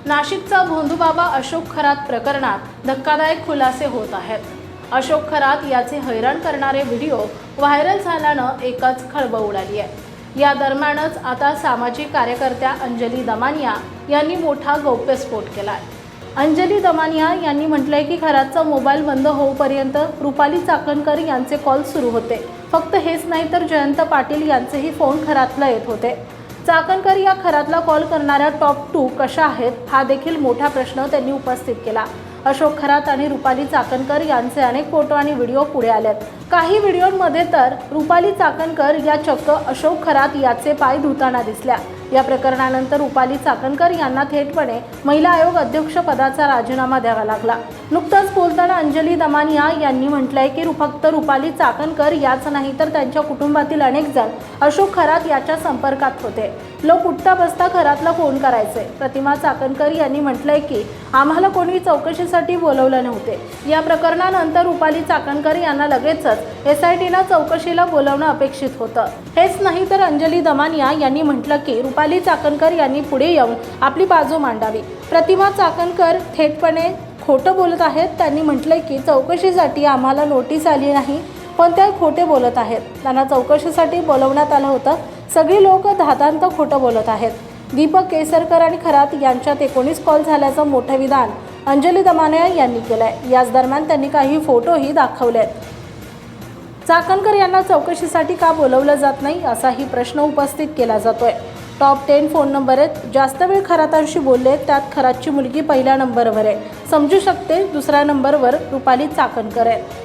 नाशिकचा भोंदूबाबा अशोक खरात प्रकरणात धक्कादायक खुलासे होत आहेत. अशोक खरात याचे हैराण करणारे व्हिडिओ व्हायरल झाल्यानं एकच खळबळ उडाली आहे. या दरम्यानच आता सामाजिक कार्यकर्त्या अंजली दमानिया यांनी मोठा गौप्यस्फोट केला आहे. अंजली दमानिया यांनी म्हटलंय की खरातचा मोबाईल बंद होईपर्यंत रुपाली चाकणकर यांचे कॉल सुरू होते. फक्त हेच नाही तर जयंत पाटील यांचेही फोन खरातला येत होते. चाकणकर या खरातला कॉल करणाऱ्या टॉप 2 कशा आहेत हा देखील मोठा प्रश्न त्यांनी उपस्थित केला. अशोक खरात आणि रुपाली चाकणकर यांचे अनेक फोटो आणि व्हिडिओ पुढे आलेत. काही व्हिडिओमध्ये तर रुपाली चाकणकर या चक्क अशोक खरात याचे पाय धुताना दिसल्या. या प्रकरणानंतर रुपाली चाकणकर यांना थेटपणे महिला आयोग अध्यक्ष पदाचा राजीनामा द्यावा लागला. नुकताच बोलताना अंजली दमानिया यांनी म्हटलंय की फक्त रुपाली चाकणकर याच नाही तर त्यांच्या कुटुंबातील अनेक जण अशोक खरात याच्या संपर्कात होते. लोक उठता बसता खरातला फोन करायचे. प्रतिमा चाकणकर यांनी म्हटलंय की आम्हाला कोणी चौकशीसाठी बोलवलं नव्हते. या प्रकरणानंतर रुपाली चाकणकर यांना लगेचच SITनं चौकशीला बोलवणं अपेक्षित होतं. हेच नाही तर अंजली दमानिया यांनी म्हटलं की रुपाली चाकणकर यांनी पुढे येऊन आपली बाजू मांडावी. प्रतिमा चाकणकर थेटपणे खोटं बोलत आहेत. त्यांनी म्हटलंय की चौकशीसाठी आम्हाला नोटीस आली नाही पण त्या खोटे बोलत आहेत. त्यांना चौकशीसाठी बोलवण्यात आलं होतं. सगळी लोक धादांत खोटं बोलत आहेत. दीपक केसरकर आणि खरात यांच्यात 19 कॉल झाल्याचं मोठं विधान अंजली दमानिया यांनी केलंय. याच दरम्यान त्यांनी काही फोटोही दाखवलेत. चाकणकर यांना चौकशीसाठी का बोलवलं जात नाही असाही प्रश्न उपस्थित केला जातोय. टॉप 10 फोन नंबर आहेत. जास्त वेळ खरातांशी बोलले त्यात खरातची मुलगी पहिल्या नंबरवर आहे. समजू शकते दुसऱ्या नंबरवर रुपाली चाकणकर आहे.